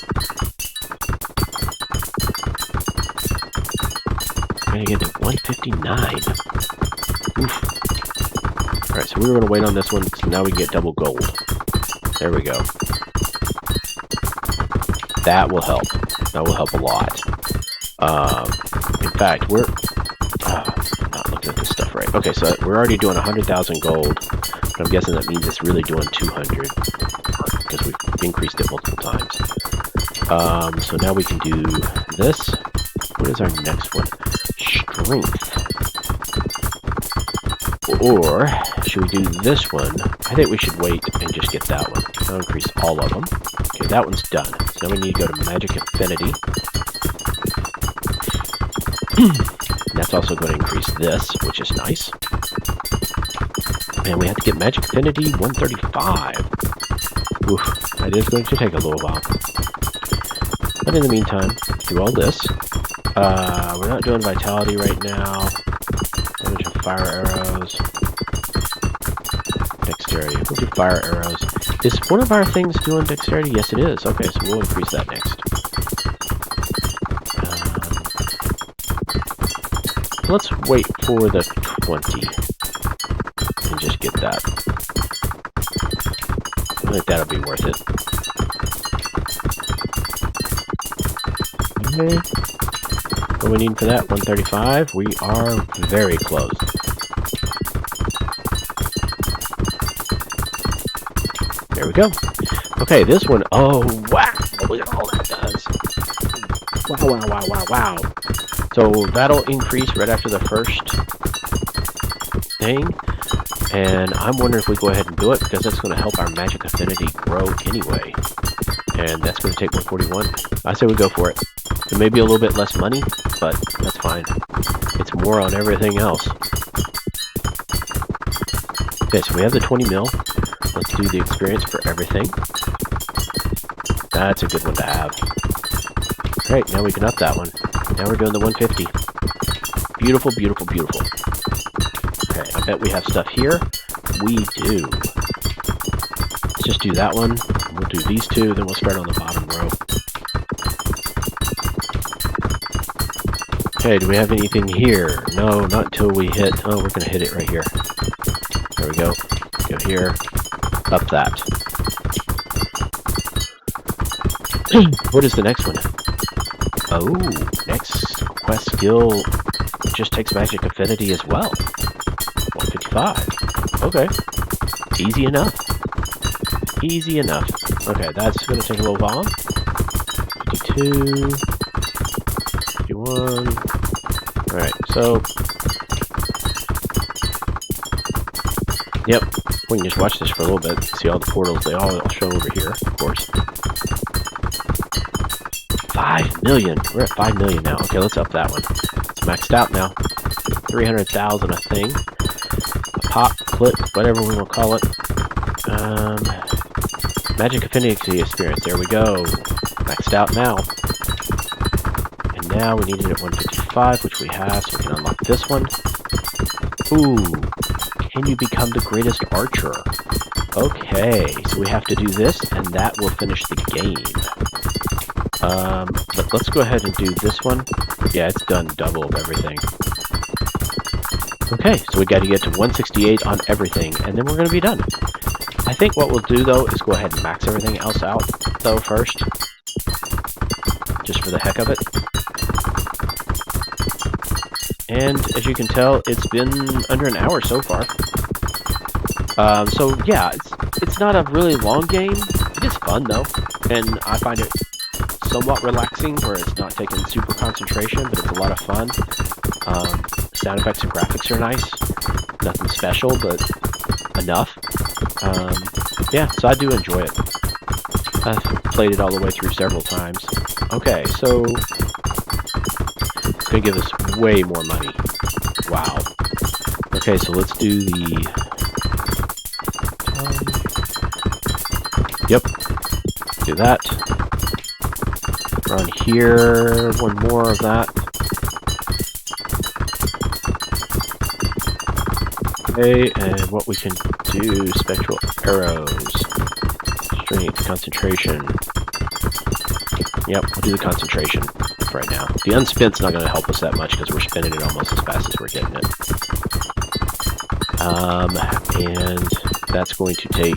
Speaker 1: We're gonna get to 159. Oof. Alright, so we were gonna wait on this one, so now we get double gold. There we go. That will help. That will help a lot. In fact, we're not looking at this stuff right. Okay, so we're already doing 100,000 gold. But I'm guessing that means it's really doing 200 because we've increased it multiple times. So now we can do this. What is our next one? Strength. Or should we do this one? I think we should wait and just get that one. I'll increase all of them. Okay, that one's done. So now we need to go to Magic Affinity. And that's also going to increase this, which is nice. And we have to get Magic Affinity 135. Oof, that is going to take a little while. But in the meantime, do all this. We're not doing Vitality right now. Damage of fire arrows. Dexterity. We'll do fire arrows. Is one of our things doing dexterity? Yes, it is. Okay, so we'll increase that next. Let's wait for the 20 and just get that. I think that'll be worth it. Okay. What do we need for that? 135. We are very close. There we go. Okay, this one. Oh, wow. Look at all that does. Wow, wow, wow, wow, wow. So that'll increase right after the first thing. And I'm wondering if we go ahead and do it, because that's going to help our magic affinity grow anyway. And that's going to take 141. I say we go for it. It may be a little bit less money, but that's fine. It's more on everything else. Okay, so we have the 20 mil. Let's do the experience for everything. That's a good one to have. Great, now we can up that one. Now we're doing the 150. Beautiful, beautiful, beautiful. Okay, I bet we have stuff here. We do. Let's just do that one. We'll do these two, then we'll start on the bottom row. Okay, do we have anything here? No, not until we hit... Oh, we're going to hit it right here. There we go. Go here. Up that. What is the next one? Oh, next quest skill just takes magic affinity as well. 155. Okay. Easy enough. Easy enough. Okay, that's going to take a little while. 52. 51. Alright, so... Yep, we can just watch this for a little bit. See all the portals, they all show over here, of course. 5 million! We're at 5 million now. Okay, let's up that one. It's maxed out now. 300,000 a thing. A pop, clip, whatever we will call it. Magic Affinity Experience, there we go. Maxed out now. And now we need it at 155, which we have, so we can unlock this one. Ooh. Can you become the greatest archer? Okay, so we have to do this, and that will finish the game. But let's go ahead and do this one. Yeah, it's done double of everything. Okay, so we got to get to 168 on everything, and then we're going to be done. I think what we'll do, though, is go ahead and max everything else out, though, first. Just for the heck of it. And as you can tell, it's been under an hour so far. So yeah, it's not a really long game. It is fun though, and I find it somewhat relaxing, where it's not taking super concentration, but it's a lot of fun. Sound effects and graphics are nice. Nothing special, but enough. Yeah, so I do enjoy it. I've played it all the way through several times. Okay, so it's going to give us way more money. Wow. Okay, so let's do the... Yep. Do that. Run here. One more of that. Okay, and what we can do... Spectral arrows. Strength, concentration. Yep, we'll do the concentration right now. The unspent's not going to help us that much because we're spinning it almost as fast as we're getting it. And that's going to take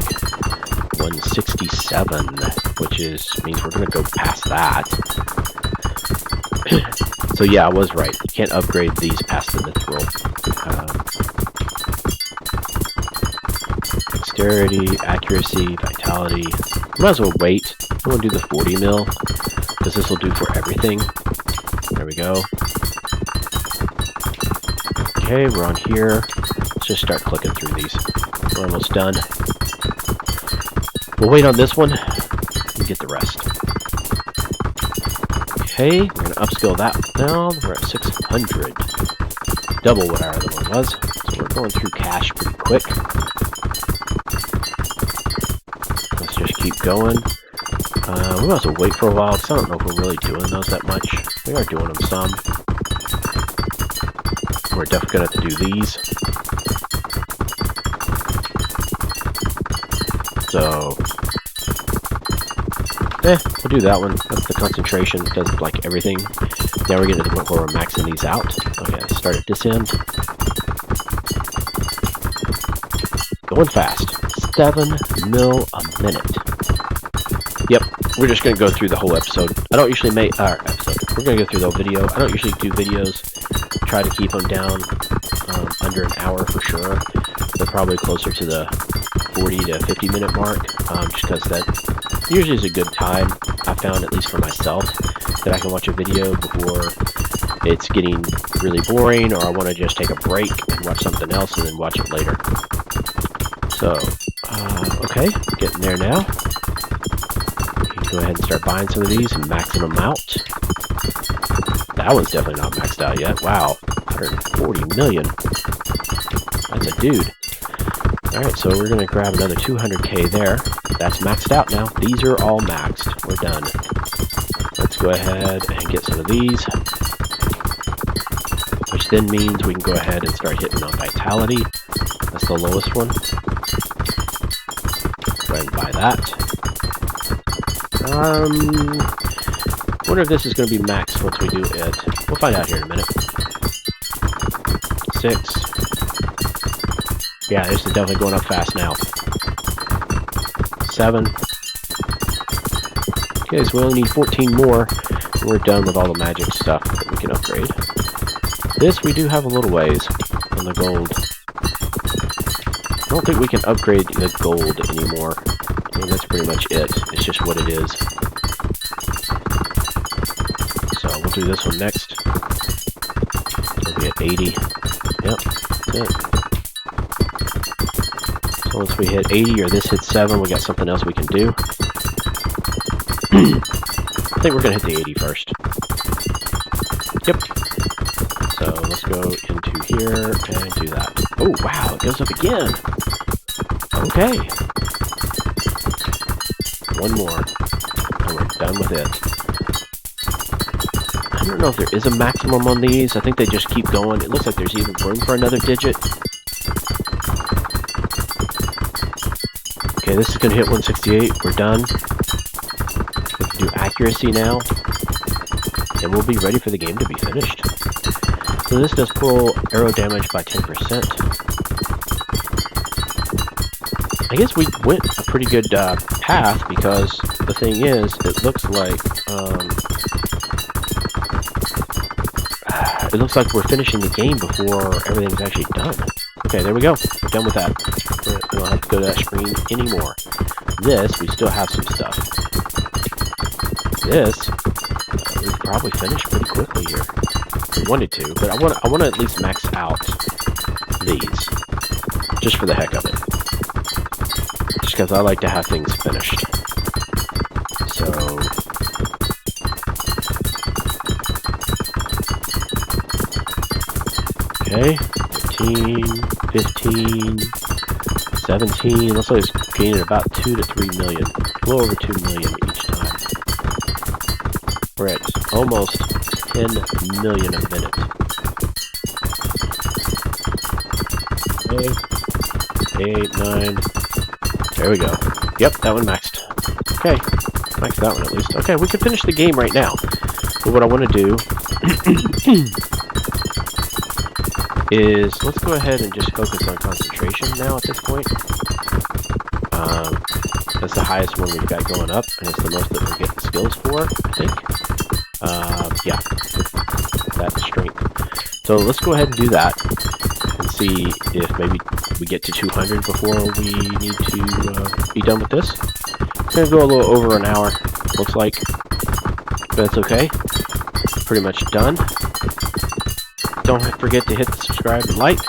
Speaker 1: 167, which means we're going to go past that. So yeah, I was right. You can't upgrade these past the mithril. Dexterity, accuracy, vitality. Might as well wait. I'm going to do the 40 mil. Because this will do for everything. There we go. Okay, we're on here. Let's just start clicking through these. We're almost done. We'll wait on this one and get the rest. Okay, we're going to upskill that now. We're at 600. Double what our other one was. So we're going through cash pretty quick. Let's just keep going. We might as well wait for a while, because I don't know if we're really doing those that much. We are doing them some. We're definitely going to have to do these. So, We'll do that one. That's the concentration. It does like everything. Now we're getting to the point where we're maxing these out. Okay, let's start at this end. Going fast. 7 mil a minute. Yep, we're just going to go through the whole episode. I don't usually make episode. We're going to go through the whole video. I don't usually do videos. Try to keep them down under an hour for sure. They're probably closer to the 40 to 50 minute mark, just because that usually is a good time. I found, at least for myself, that I can watch a video before it's getting really boring, or I want to just take a break and watch something else and then watch it later. So, okay, getting there now. Go ahead and start buying some of these and maxing them out. That one's definitely not maxed out yet. Wow, 140 million. That's a dude. Alright, so we're going to grab another 200k there. That's maxed out now. These are all maxed. We're done. Let's go ahead and get some of these. Which then means we can go ahead and start hitting on Vitality. That's the lowest one. Go ahead and buy that. Wonder if this is going to be maxed once we do it. We'll find out here in a minute. 6. Yeah, this is definitely going up fast now. 7. Okay, so we only need 14 more, and we're done with all the magic stuff that we can upgrade. This, we do have a little ways on the gold. I don't think we can upgrade the gold anymore. I mean, that's pretty much it. It's just what it is. So we'll do this one next. We'll be at 80. Yep, that's it. So once we hit 80 or this hits 7, we got something else we can do. I think we're going to hit the 80 first. Yep. So let's go into here and do that. Oh, wow, it goes up again. Okay. One more, and we're done with it. I don't know if there is a maximum on these. I think they just keep going. It looks like there's even room for another digit. Okay, this is going to hit 168. We're done. We can do accuracy now, and we'll be ready for the game to be finished. So this does pull arrow damage by 10%. I guess we went a pretty good path, because the thing is, it looks like we're finishing the game before everything's actually done. Okay, there we go. We're done with that. We don't have to go to that screen anymore. This, we still have some stuff. This, we could probably finish pretty quickly here. We wanted to, but I want to at least max out these, just for the heck of it. Just because I like to have things finished. So, okay, 13, 15, 17. Looks like it's gaining about 2 to 3 million, a little over 2 million each time. We're at almost 10 million a minute. Okay, 8, 9. There we go. Yep, that one maxed. Okay, maxed that one at least. Okay, we can finish the game right now. But what I want to do is, let's go ahead and just focus on concentration now at this point. That's the highest one we've got going up, and it's the most that we're getting skills for, I think. Yeah, that strength. So let's go ahead and do that, and see if maybe we get to 200 before we need to be done with this. It's going to go a little over an hour, looks like, but that's okay. Pretty much done. Don't forget to hit the subscribe and like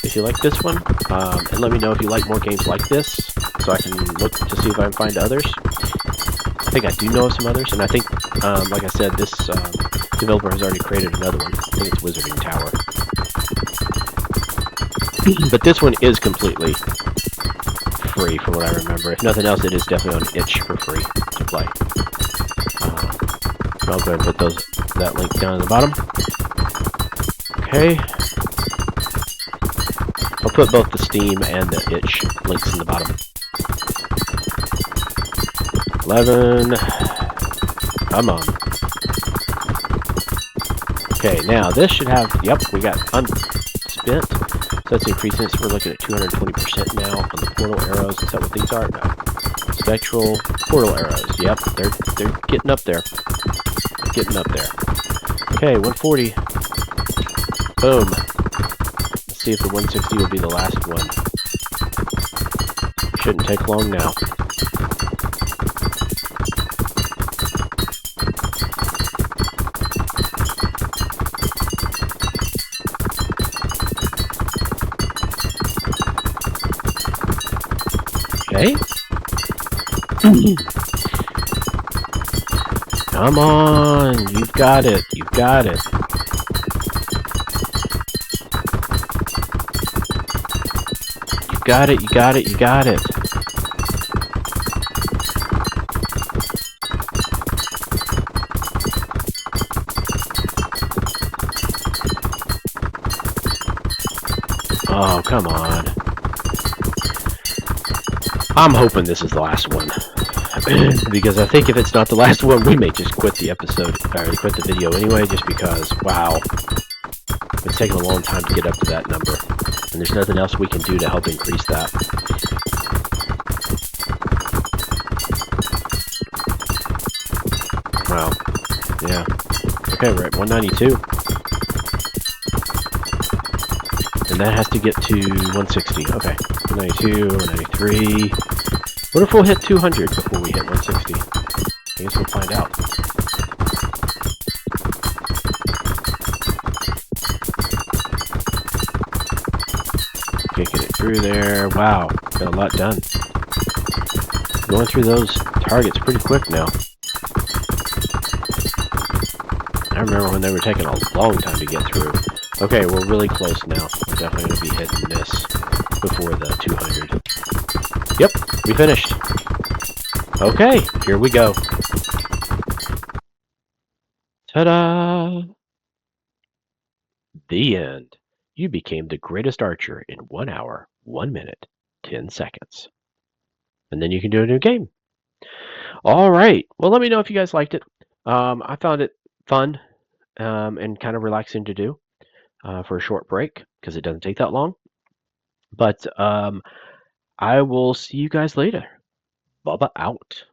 Speaker 1: if you like this one, and let me know if you like more games like this, so I can look to see if I can find others. I think I do know some others, and I think, like I said, this developer has already created another one. I think it's Wizarding Tower. But this one is completely free from what I remember. If nothing else, it is definitely on itch for free to play. I'll go ahead and put that link down at the bottom. Okay. I'll put both the Steam and the itch links in the bottom. 11. Come on. Okay, now this should have, yep, we got unspent. So that's increasing. So we're looking at 220% now on the portal arrows. Is that what these are? No. Spectral portal arrows. Yep, they're getting up there. Getting up there. Okay, 140. Boom. Let's see if the 160 will be the last one. Shouldn't take long now. Okay. Come on, you've got it, you've got it. You got it, you got it, you got it. Oh, come on. I'm hoping this is the last one. Because I think if it's not the last one, we may just quit the episode, or quit the video anyway, just because, wow. It's taken a long time to get up to that number. And there's nothing else we can do to help increase that. Wow. Yeah. Okay, we're at 192. And that has to get to 160. Okay. 192, 193. What if we'll hit 200 before we hit 160? I guess we'll find out. Kicking it through there. Wow, got a lot done. Going through those targets pretty quick now. I remember when they were taking a long time to get through. Okay, we're really close now. We're definitely going to be hitting this before the 200. Yep, we finished. Okay, here we go. Ta-da! The end. You became the greatest archer in 1 hour, 1 minute, 10 seconds. And then you can do a new game. All right. Well, let me know if you guys liked it. I found it fun and kind of relaxing to do for a short break because it doesn't take that long. But I will see you guys later. Bubba out.